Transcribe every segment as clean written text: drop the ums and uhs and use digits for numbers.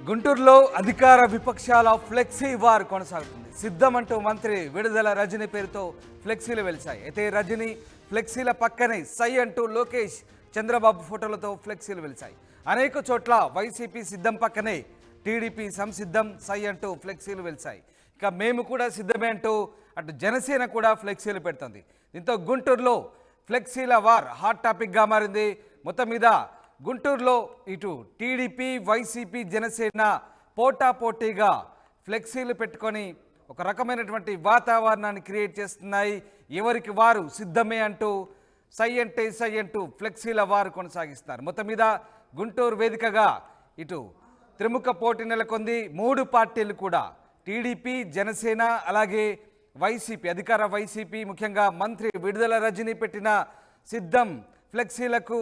గుంటూరులో అధికార విపక్షాల ఫ్లెక్సీ వార్ కొనసాగుతుంది. సిద్ధమంటూ మంత్రి విడుదల రజనీ పేరుతో ఫ్లెక్సీలు వెలిశాయి. అయితే రజనీ ఫ్లెక్సీల పక్కనే సై అంటూ లోకేష్ చంద్రబాబు ఫోటోలతో ఫ్లెక్సీలు వెలిశాయి. అనేక చోట్ల వైసీపీ సిద్ధం పక్కనే టీడీపీ సంసిద్ధం సై అంటూ ఫ్లెక్సీలు వెలిశాయి. ఇక మేము కూడా సిద్ధమే అంటూ అటు జనసేన కూడా ఫ్లెక్సీలు పెడుతుంది. దీంతో గుంటూరులో ఫ్లెక్సీల వార్ హాట్ టాపిక్గా మారింది. మొత్తం మీద గుంటూరులో ఇటు టీడీపీ వైసీపీ జనసేన పోటాపోటీగా ఫ్లెక్సీలు పెట్టుకొని ఒక రకమైనటువంటి వాతావరణాన్ని క్రియేట్ చేస్తున్నాయి. ఎవరికి వారు సిద్ధమే అంటూ సై అంటే సై అంటూ ఫ్లెక్సీల వారు కొనసాగిస్తున్నారు. మొత్తం మీద గుంటూరు వేదికగా ఇటు త్రిముఖ పోటీ నెలకొంది. మూడు పార్టీలు కూడా టీడీపీ జనసేన అలాగే వైసీపీ అధికార వైసీపీ ముఖ్యంగా మంత్రి విడుదల రజనీ పెట్టిన సిద్ధం ఫ్లెక్సీలకు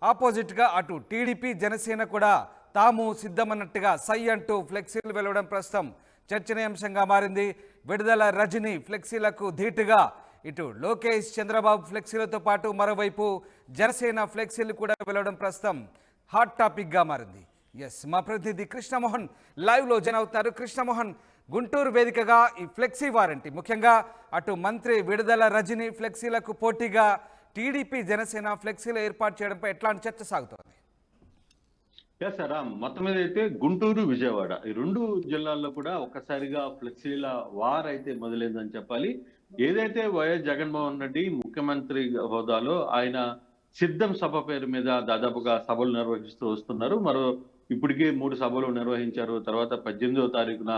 ఆపోజిట్గా అటు టీడీపీ జనసేన కూడా తాము సిద్ధమన్నట్టుగా సై అంటూ ఫ్లెక్సీలు వెలవడం ప్రస్తుతం చర్చనీయాంశంగా మారింది. విడుదల రజనీ ఫ్లెక్సీలకు ధీటుగా ఇటు లోకేష్ చంద్రబాబు ఫ్లెక్సీలతో పాటు మరోవైపు జనసేన ఫ్లెక్సీలు కూడా వెలవడం ప్రస్తుతం హాట్ టాపిక్గా మారింది. ఎస్, మా ప్రతినిధి కృష్ణమోహన్ లైవ్లో జాయిన్ అవుతున్నారు. కృష్ణమోహన్, గుంటూరు వేదికగా ఈ ఫ్లెక్సీ వారంటీ ముఖ్యంగా అటు మంత్రి విడుదల రజనీ ఫ్లెక్సీలకు పోటీగా టీడీపీ జనసేన ఫ్లెక్సీలు ఏర్పాటు చేయడంపై ఎట్లాంటి చర్చ సాగుతోంది? రామ్, మొత్తం మీద అయితే గుంటూరు విజయవాడ ఈ రెండు జిల్లాల్లో కూడా ఒక్కసారిగా ఫ్లెక్సీల వార్ అయితే మొదలైందని చెప్పాలి. ఏదైతే వైఎస్ జగన్మోహన్ రెడ్డి ముఖ్యమంత్రి హోదాలో ఆయన సిద్ధం సభ పేరు మీద దాదాపుగా సభలు నిర్వహిస్తూ వస్తున్నారు. ఇప్పటికే 3 సభలు నిర్వహించారు. తర్వాత 18వ తారీఖున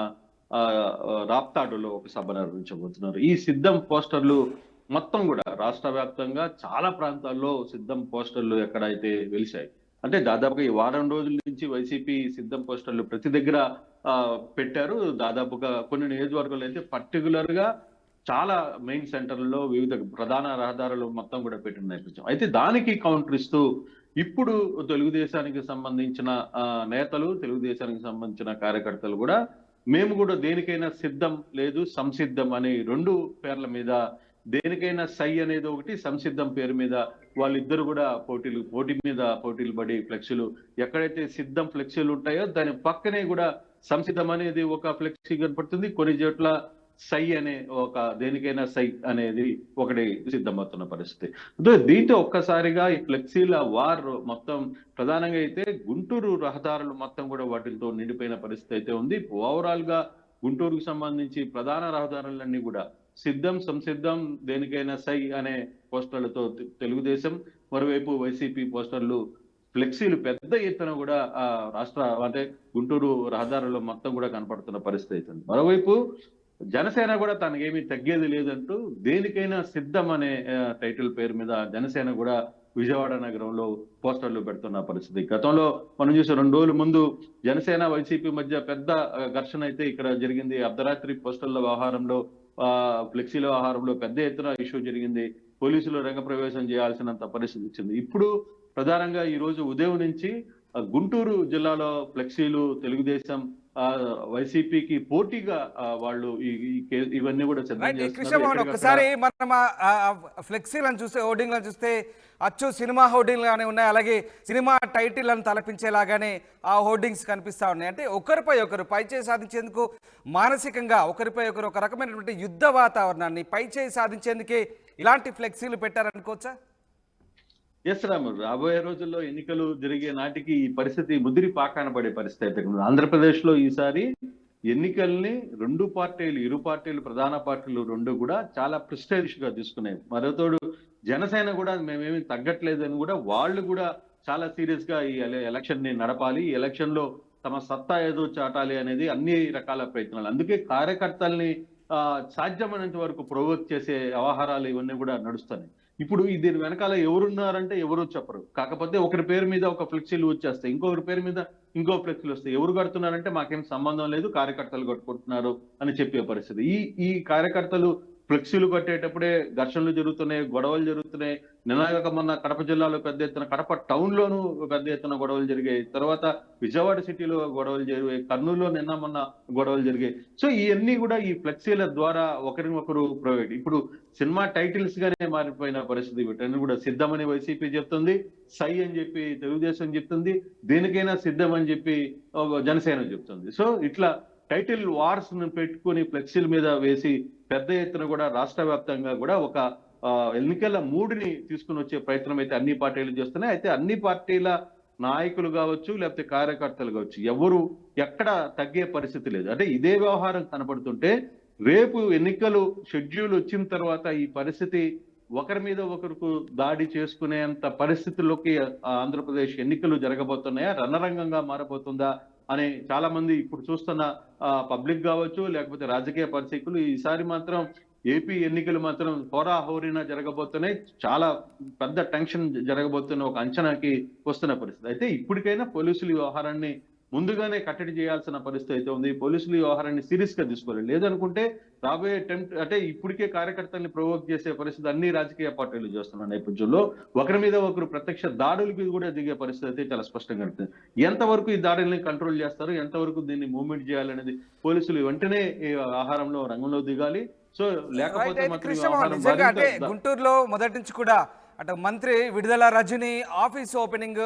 రాప్తాడులో ఒక సభ నిర్వహించబోతున్నారు. ఈ సిద్ధం పోస్టర్లు మొత్తం కూడా రాష్ట్ర వ్యాప్తంగా చాలా ప్రాంతాల్లో సిద్ధం పోస్టర్లు ఎక్కడైతే వెలిశాయి అంటే దాదాపుగా ఈ వారం రోజుల నుంచి వైసీపీ సిద్ధం పోస్టర్లు ప్రతి దగ్గర పెట్టారు. దాదాపుగా కొన్ని నియోజకవర్గాలు అయితే పర్టికులర్ గా చాలా మెయిన్ సెంటర్లలో వివిధ ప్రధాన రహదారులు మొత్తం కూడా పెట్టిన నేపథ్యం. అయితే దానికి కౌంటర్ ఇస్తూ ఇప్పుడు తెలుగుదేశానికి సంబంధించిన నేతలు, తెలుగుదేశానికి సంబంధించిన కార్యకర్తలు కూడా మేము కూడా దేనికైనా సిద్ధం లేదు సంసిద్ధం అనే 2 పేర్ల మీద దేనికైనా సై అనేది ఒకటి, సంసిద్ధం పేరు మీద వాళ్ళిద్దరు కూడా పోటీలు పడి ఫ్లెక్సీలు ఎక్కడైతే సిద్ధం ఫ్లెక్సీలు ఉంటాయో దాని పక్కనే కూడా సంసిద్ధం అనేది ఒక ఫ్లెక్సీ కనపడుతుంది. కొన్ని చోట్ల సై అనే దేనికైనా సై అనేది ఒకటి సిద్ధమవుతున్న పరిస్థితి. దీంతో ఒక్కసారిగా ఈ ఫ్లెక్సీల వార్ మొత్తం ప్రధానంగా అయితే గుంటూరు రహదారులు మొత్తం కూడా వాటితో నిండిపోయిన పరిస్థితి అయితే ఉంది. ఓవరాల్ గా గుంటూరుకు సంబంధించి ప్రధాన రహదారులన్నీ కూడా సిద్ధం సంసిద్ధం దేనికైనా సై అనే పోస్టర్లతో తెలుగుదేశం, మరోవైపు వైసీపీ పోస్టర్లు ఫ్లెక్సీలు పెద్ద ఎత్తున కూడా రాష్ట్ర అంటే గుంటూరు రహదారుల్లో మొత్తం కూడా కనపడుతున్న పరిస్థితి అవుతుంది. మరోవైపు జనసేన కూడా తనకేమీ తగ్గేది లేదంటూ దేనికైనా సిద్ధం అనే టైటిల్ పేరు మీద జనసేన కూడా విజయవాడ నగరంలో పోస్టర్లు పెడుతున్న పరిస్థితి. గతంలో మనం చూసే 2 రోజుల ముందు జనసేన వైసీపీ మధ్య పెద్ద ఘర్షణ అయితే ఇక్కడ జరిగింది. అర్ధరాత్రి పోస్టర్ల వ్యవహారంలో ఫ్లెక్సీల వ్యవహారంలో పెద్ద ఎత్తున ఇష్యూ జరిగింది. పోలీసులు రంగప్రవేశం చేయాల్సినంత పరిస్థితి వచ్చింది. ఇప్పుడు ప్రధానంగా ఈ రోజు ఉదయం నుంచి గుంటూరు జిల్లాలో ఫ్లెక్సీలు తెలుగుదేశం వైసీపీకి పోటీగా వాళ్ళు ఇవన్నీ కూడా కృష్ణమోహన్, ఒకసారి మనం ఫ్లెక్సీలను చూస్తే హోర్డింగ్లను చూస్తే అచ్చు సినిమా హోర్డింగ్లుగానే ఉన్నాయి. అలాగే సినిమా టైటిల్లను తలపించేలాగానే ఆ హోర్డింగ్స్ కనిపిస్తూ ఉన్నాయి. అంటే ఒకరిపై ఒకరు పైచేయి సాధించేందుకు మానసికంగా ఒకరిపై ఒకరు ఒక రకమైనటువంటి యుద్ధ వాతావరణాన్ని పైచేయి సాధించేందుకే ఇలాంటి ఫ్లెక్సీలు పెట్టారనుకోవచ్చా? ఎస్ రామ్, రాబోయే రోజుల్లో ఎన్నికలు జరిగే నాటికి ఈ పరిస్థితి ముదిరి పాకాన పడే పరిస్థితి అయితే ఆంధ్రప్రదేశ్ లో ఈసారి ఎన్నికల్ని ఇరు పార్టీలు ప్రధాన పార్టీలు 2 కూడా చాలా ప్రెస్టేజియస్ గా తీసుకున్నాయి. మరోతోడు జనసేన కూడా మేమేమి తగ్గట్లేదని కూడా వాళ్ళు కూడా చాలా సీరియస్ గా ఈ ఎలక్షన్ ని నడపాలి, ఈ ఎలక్షన్ లో తమ సత్తా ఏదో చాటాలి అనేది అన్ని రకాల ప్రయత్నాలు. అందుకే కార్యకర్తల్ని సాధ్యమైనంత వరకు ప్రొవోక్ చేసే వ్యవహారాలు ఇవన్నీ కూడా నడుస్తున్నాయి. ఇప్పుడు దీని వెనకాల ఎవరున్నారంటే ఎవరు చెప్పరు. కాకపోతే ఒకరి పేరు మీద ఒక ఫ్లెక్సీలు వచ్చేస్తాయి, ఇంకొకరి పేరు మీద ఇంకో ఫ్లెక్సీలు వస్తాయి. ఎవరు కడుతున్నారంటే మాకేం సంబంధం లేదు, కార్యకర్తలు కట్టుకుంటున్నారు అని చెప్పే పరిస్థితి. ఈ కార్యకర్తలు ఫ్లెక్సీలు కట్టేటప్పుడే ఘర్షణలు జరుగుతున్నాయి, గొడవలు జరుగుతున్నాయి. నిన్నగాక మొన్న కడప జిల్లాలో పెద్ద ఎత్తున, కడప టౌన్ లోను పెద్ద ఎత్తున గొడవలు జరిగాయి. తర్వాత విజయవాడ సిటీలో గొడవలు జరిగాయి. కర్నూలులో నిన్న మొన్న గొడవలు జరిగాయి. సో ఇవన్నీ కూడా ఈ ఫ్లెక్సీల ద్వారా ఒకరినొకరు ప్రొవైడ్. ఇప్పుడు సినిమా టైటిల్స్ గానే మారిపోయిన పరిస్థితి. వీటన్ని కూడా సిద్ధమని వైసీపీ చెప్తుంది, సై అని చెప్పి తెలుగుదేశం చెప్తుంది, దేనికైనా సిద్ధం అని చెప్పి జనసేన చెప్తుంది. సో ఇట్లా టైటిల్ వార్స్ ను పెట్టుకుని ఫ్లెక్సీల మీద వేసి పెద్ద ఎత్తున కూడా రాష్ట్ర వ్యాప్తంగా కూడా ఒక ఎన్నికల మూడుని తీసుకుని వచ్చే ప్రయత్నం అయితే అన్ని పార్టీలు చేస్తున్నాయి. అయితే అన్ని పార్టీల నాయకులు కావచ్చు, లేకపోతే కార్యకర్తలు కావచ్చు, ఎవరు ఎక్కడ తగ్గే పరిస్థితి లేదు. అంటే ఇదే వ్యవహారం కనపడుతుంటే రేపు ఎన్నికలు షెడ్యూల్ వచ్చిన తర్వాత ఈ పరిస్థితి ఒకరి మీద ఒకరికి దాడి చేసుకునేంత పరిస్థితుల్లోకి ఆంధ్రప్రదేశ్ ఎన్నికలు జరగబోతున్నాయా, రణరంగంగా మారబోతుందా అని చాలా మంది ఇప్పుడు చూస్తున్న పబ్లిక్ కావచ్చు, లేకపోతే రాజకీయ పరిస్థితులు ఈసారి మాత్రం ఏపీ ఎన్నికలు మాత్రం హోరాహోరీన జరగబోతున్నాయి. చాలా పెద్ద టెన్షన్ జరగబోతున్న ఒక అంచనాకి వస్తున్న పరిస్థితి. అయితే ఇప్పటికైనా పోలీసులు ఈ వ్యవహారాన్ని ముందుగానే కట్టడి చేయాల్సిన పరిస్థితి అయితే ఉంది. పోలీసులు ఈ వ్యవహారాన్ని సీరియస్ గా తీసుకోవాలి. లేదనుకుంటే రాబోయే అంటే ఇప్పటికే కార్యకర్తల్ని ప్రొవోక్ చేసే పరిస్థితి అన్ని రాజకీయ పార్టీలు చేస్తున్న నేపథ్యంలో ఒకరి మీద ఒకరు ప్రత్యక్ష దాడులకి కూడా దిగే పరిస్థితి అయితే చాలా స్పష్టంగా ఉంటుంది. ఎంతవరకు ఈ దాడుల్ని కంట్రోల్ చేస్తారు, ఎంతవరకు దీన్ని మూవ్మెంట్ చేయాలనేది పోలీసులు వెంటనే ఈ ఆహారంలో రంగంలో దిగాలి. సో లేకపోతే గుంటూరులో మొదటి నుంచి కూడా అటు మంత్రి విడుదల రజని ఆఫీస్ ఓపెనింగ్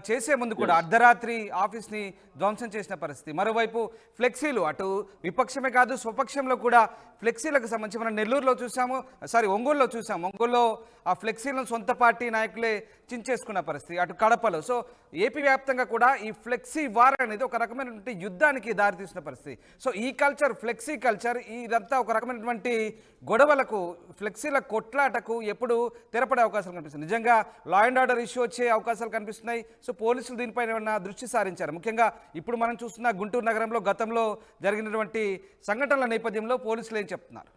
చేసే ముందు కూడా అర్ధరాత్రి ఆఫీస్ని ధ్వంసం చేసిన పరిస్థితి. మరోవైపు ఫ్లెక్సీలు అటు విపక్షమే కాదు స్వపక్షంలో కూడా ఫ్లెక్సీలకు సంబంధించి మనం నెల్లూరులో చూసాము, ఒంగోలులో చూసాము. ఒంగోలులో ఆ ఫ్లెక్సీలను సొంత పార్టీ నాయకులే చించేసుకున్న పరిస్థితి. అటు కడపలో. సో ఏపీ వ్యాప్తంగా కూడా ఈ ఫ్లెక్సీ వార్ అనేది ఒక రకమైనటువంటి యుద్ధానికి దారితీసిన పరిస్థితి. సో ఈ కల్చర్, ఫ్లెక్సీ కల్చర్, ఇదంతా ఒక రకమైనటువంటి గొడవలకు, ఫ్లెక్సీల కొట్లాటకు ఎప్పుడు తెరపడే అవకాశాలు కనిపిస్తుంది. నిజంగా లా అండ్ ఆర్డర్ ఇష్యూ వచ్చే అవకాశాలు కనిపిస్తున్నాయి. సో పోలీసులు దీనిపైన ఏమన్నా దృష్టి సారించారు? ముఖ్యంగా ఇప్పుడు మనం చూస్తున్న గుంటూరు నగరంలో గతంలో జరిగినటువంటి సంఘటనల నేపథ్యంలో పోలీసులు ఏం చెప్తున్నారు?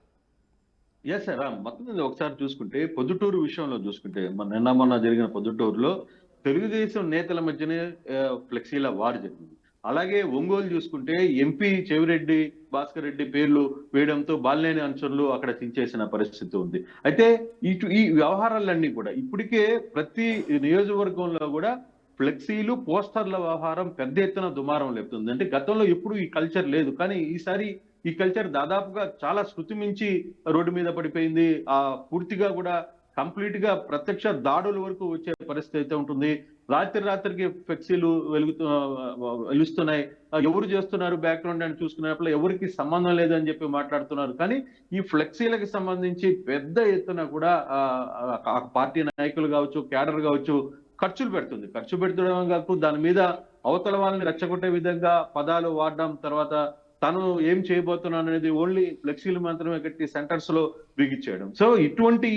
ఎస్ సార్, మొత్తం మీద ఒకసారి చూసుకుంటే పొద్దుటూరు విషయంలో చూసుకుంటే మొన్న జరిగిన పొద్దుటూరులో తెలుగుదేశం నేతల మధ్యనే ఫ్లెక్సీల వార్ జరిగింది. అలాగే ఒంగోలు చూసుకుంటే ఎంపీ చెవిరెడ్డి భాస్కర్ రెడ్డి పేర్లు వేయడంతో బాలినేని అనుచరులు అక్కడ చించేసిన పరిస్థితి ఉంది. అయితే ఈ వ్యవహారాలన్నీ కూడా ఇప్పటికే ప్రతి నియోజకవర్గంలో కూడా ఫ్లెక్సీలు, పోస్టర్ల వ్యవహారం పెద్ద ఎత్తున దుమారం లేపుతుంది. అంటే గతంలో ఎప్పుడు ఈ కల్చర్ లేదు, కానీ ఈసారి ఈ కల్చర్ దాదాపుగా చాలా శృతి మించి రోడ్డు మీద పడిపోయింది. పూర్తిగా కూడా కంప్లీట్ గా ప్రత్యక్ష దాడుల వరకు వచ్చే పరిస్థితి అయితే ఉంటుంది. రాత్రికి ఫ్లెక్సీలు వెలుస్తున్నాయి. ఎవరు చేస్తున్నారు బ్యాక్గ్రౌండ్ అని చూసుకున్నప్పుడు ఎవరికి సంబంధం లేదని చెప్పి మాట్లాడుతున్నారు. కానీ ఈ ఫ్లెక్సీలకు సంబంధించి పెద్ద ఎత్తున కూడా పార్టీ నాయకులు కావచ్చు, క్యాడర్ కావచ్చు ఖర్చులు పెడుతుంది. ఖర్చు పెడుతుండడం కాకుండా దాని మీద అవతల వాళ్ళని రెచ్చగొట్టే విధంగా పదాలు వాడడం, తర్వాత తను ఏం చేయబోతున్నాను అనేది ఓన్లీ ఫ్లెక్సీలు మాత్రమే కట్టి సెంటర్స్ లో బిగించేయడం. సో ఇటువంటి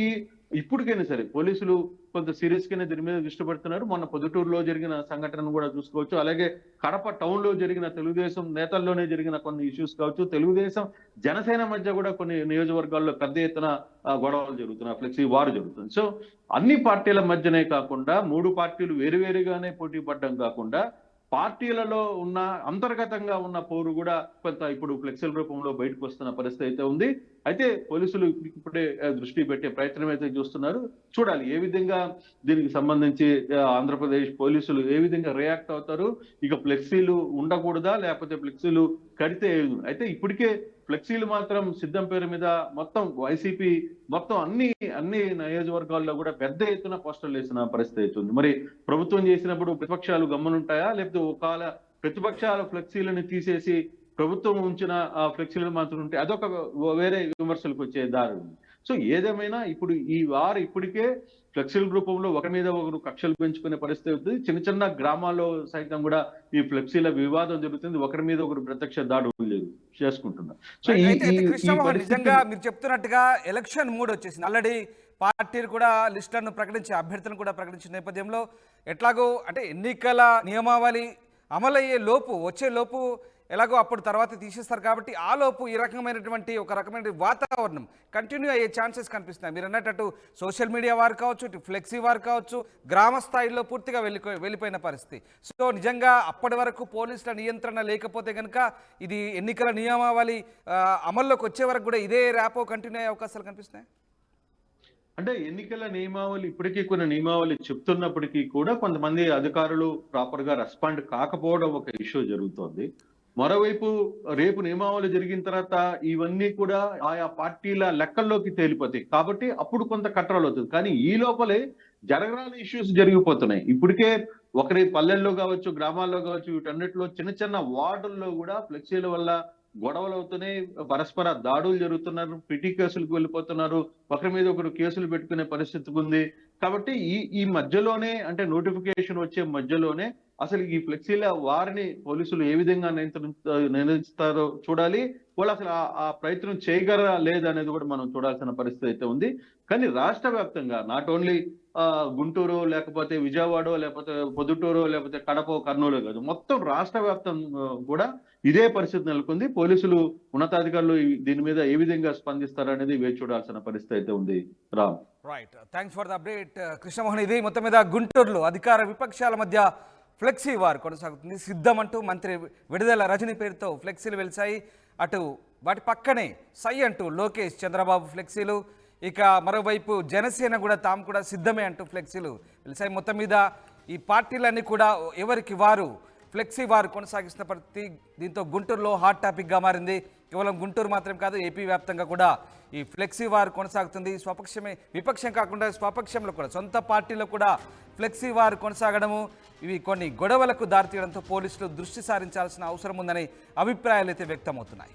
ఇప్పటికైనా సరే పోలీసులు కొంత సీరియస్ గానే దీని మీద దృష్టి పెడుతున్నారు. మొన్న పొద్దుటూరులో జరిగిన సంఘటనను కూడా చూసుకోవచ్చు. అలాగే కడప టౌన్ లో జరిగిన తెలుగుదేశం నేతల్లోనే జరిగిన కొన్ని ఇష్యూస్ కావచ్చు, తెలుగుదేశం జనసేన మధ్య కూడా కొన్ని నియోజకవర్గాల్లో పెద్ద ఎత్తున గొడవలు జరుగుతున్నాయి, ఫ్లెక్సీ వార్ జరుగుతుంది. సో అన్ని పార్టీల మధ్యనే కాకుండా మూడు పార్టీలు వేరువేరుగానే పోటీ పడడం కాకుండా పార్టీలలో ఉన్న అంతర్గతంగా ఉన్న పోరు కూడా కొంత ఇప్పుడు ఫ్లెక్సీల రూపంలో బయటకు వస్తున్న పరిస్థితి అయితే ఉంది. అయితే పోలీసులు ఇప్పుడే దృష్టి పెట్టే ప్రయత్నం అయితే చూస్తున్నారు. చూడాలి ఏ విధంగా దీనికి సంబంధించి ఆంధ్రప్రదేశ్ పోలీసులు ఏ విధంగా రియాక్ట్ అవుతారు. ఇక ఫ్లెక్సీలు ఉండకూడదా, లేకపోతే ఫ్లెక్సీలు కడితే అయితే ఇప్పటికే ఫ్లెక్సీలు మాత్రం సిద్ధం పేరు మీద మొత్తం వైసీపీ మొత్తం అన్ని నియోజకవర్గాల్లో కూడా పెద్ద ఎత్తున పోస్టర్లు వేసిన పరిస్థితి అవుతుంది. మరి ప్రభుత్వం చేసినప్పుడు ప్రతిపక్షాలు గమ్మునుంటాయా, లేకపోతే ఒకవేళ ప్రతిపక్షాల ఫ్లెక్సీలను తీసేసి ప్రభుత్వం ఉంచిన ఫ్లెక్సీలను మాత్రం ఉంటే అదొక వేరే విమర్శలకు వచ్చే దారి ఉంది. సో ఏదేమైనా ఇప్పుడు ఈ వారు ఇప్పటికే ఫ్లెక్సీల రూపంలో ఒకరి మీద ఒకరు కక్షలు పెంచుకునే పరిస్థితి అవుతుంది. చిన్న చిన్న గ్రామాల్లో సైతం కూడా ఈ ఫ్లెక్సీల వివాదం జరుగుతుంది. ఒకరి మీద ఒకరు ప్రత్యక్ష దాడులు చేసుకుంటున్నారు. సో నిజంగా మీరు చెప్తున్నట్టుగా ఎలక్షన్ మూడ్ వచ్చేసింది. ఆల్రెడీ పార్టీలు కూడా లిస్టులను ప్రకటించి అభ్యర్థులను కూడా ప్రకటించిన నేపథ్యంలో ఎట్లాగో అంటే ఎన్నికల నియమావళి అమలయ్యే లోపు వచ్చే లోపు ఎలాగో అప్పుడు తర్వాత తీసేస్తారు కాబట్టి ఆలోపు ఈ రకమైనటువంటి ఒక రకమైన వాతావరణం కంటిన్యూ అయ్యే ఛాన్సెస్ కనిపిస్తున్నాయి. మీరు అన్నట్టు సోషల్ మీడియా వారు కావచ్చు, ఇటు ఫ్లెక్సీ వారు కావచ్చు, గ్రామ స్థాయిలో పూర్తిగా వెళ్ళిపోయిన పరిస్థితి. సో నిజంగా అప్పటి వరకు పోలీసుల నియంత్రణ లేకపోతే కనుక ఇది ఎన్నికల నియమావళి అమల్లోకి వచ్చే వరకు కూడా ఇదే ర్యాపో కంటిన్యూ అయ్యే అవకాశాలు కనిపిస్తున్నాయి. అంటే ఎన్నికల నియమావళి ఇప్పటికీ కొన్ని నియమావళి చెప్తున్నప్పటికీ కూడా కొంతమంది అధికారులు ప్రాపర్ గా రెస్పాండ్ కాకపోవడం ఒక ఇష్యూ జరుగుతోంది. మరోవైపు రేపు నియమావళి జరిగిన తర్వాత ఇవన్నీ కూడా ఆయా పార్టీల లెక్కల్లోకి తేలిపోతాయి కాబట్టి అప్పుడు కొంత కంట్రోల్ అవుతుంది. కానీ ఈ లోపలే జరగరాని ఇష్యూస్ జరిగిపోతున్నాయి. ఇప్పటికే ఒకరి పల్లెల్లో కావచ్చు, గ్రామాల్లో కావచ్చు, వీటన్నిటిలో చిన్న చిన్న వార్డుల్లో కూడా ఫ్లెక్సీల వల్ల గొడవలు అవుతున్నాయి, పరస్పర దాడులు జరుగుతున్నారు, పిటి కేసులకు వెళ్ళిపోతున్నారు, ఒకరి మీద ఒకరు కేసులు పెట్టుకునే పరిస్థితి ఉంది. కాబట్టి ఈ మధ్యలోనే, అంటే నోటిఫికేషన్ వచ్చే మధ్యలోనే అసలు ఈ ఫ్లెక్సీల వారిని పోలీసులు ఏ విధంగా నియంత్రిస్తారో చూడాలి. వాళ్ళు అసలు ఆ ప్రయత్నం చేయగలరా లేదనేది కూడా మనం చూడాల్సిన పరిస్థితి అయితే ఉంది. కానీ రాష్ట్ర వ్యాప్తంగా నాట్ ఓన్లీ గుంటూరు, లేకపోతే విజయవాడ, లేకపోతే పొద్దుటూరు, లేకపోతే కడప, కర్నూలు కాదు, మొత్తం రాష్ట్ర వ్యాప్తం కూడా ఇదే పరిస్థితి నెలకొంది. పోలీసులు ఉన్నతాధికారులు దీని మీద ఏ విధంగా స్పందిస్తారనేది వేచి చూడాల్సిన పరిస్థితి అయితే ఉంది. Ram, right, thanks for the update Krishnamohan. ఇది మొత్తం మీద గుంటూరులో అధికార విపక్షాల మధ్య ఫ్లెక్సీ వార్ కొనసాగుతుంది. సిద్ధమంటూ మంత్రి విడుదల రజని పేరుతో ఫ్లెక్సీలు వెలిసాయి. అటు వాటి పక్కనే సై అంటూ లోకేష్, చంద్రబాబు ఫ్లెక్సీలు. ఇక మరోవైపు జనసేన కూడా తాము కూడా సిద్ధమే అంటూ ఫ్లెక్సీలు వెలిసాయి. మొత్తం మీద ఈ పార్టీలన్నీ కూడా ఎవరికి వారు ఫ్లెక్సీ వారు కొనసాగిస్తున్న పరిస్థితి. దీంతో గుంటూరులో హాట్ టాపిక్గా మారింది. కేవలం గుంటూరు మాత్రం కాదు, ఏపీ వ్యాప్తంగా కూడా ఈ ఫ్లెక్సీ వార్ కొనసాగుతుంది. స్వపక్షమే విపక్షం కాకుండా స్వపక్షంలో కూడా సొంత పార్టీలో కూడా ఫ్లెక్సీ వార్ కొనసాగడము, ఇవి కొన్ని గొడవలకు దారితీయడంతో పోలీసులు దృష్టి సారించాల్సిన అవసరం ఉందని అభిప్రాయాలు అయితే వ్యక్తమవుతున్నాయి.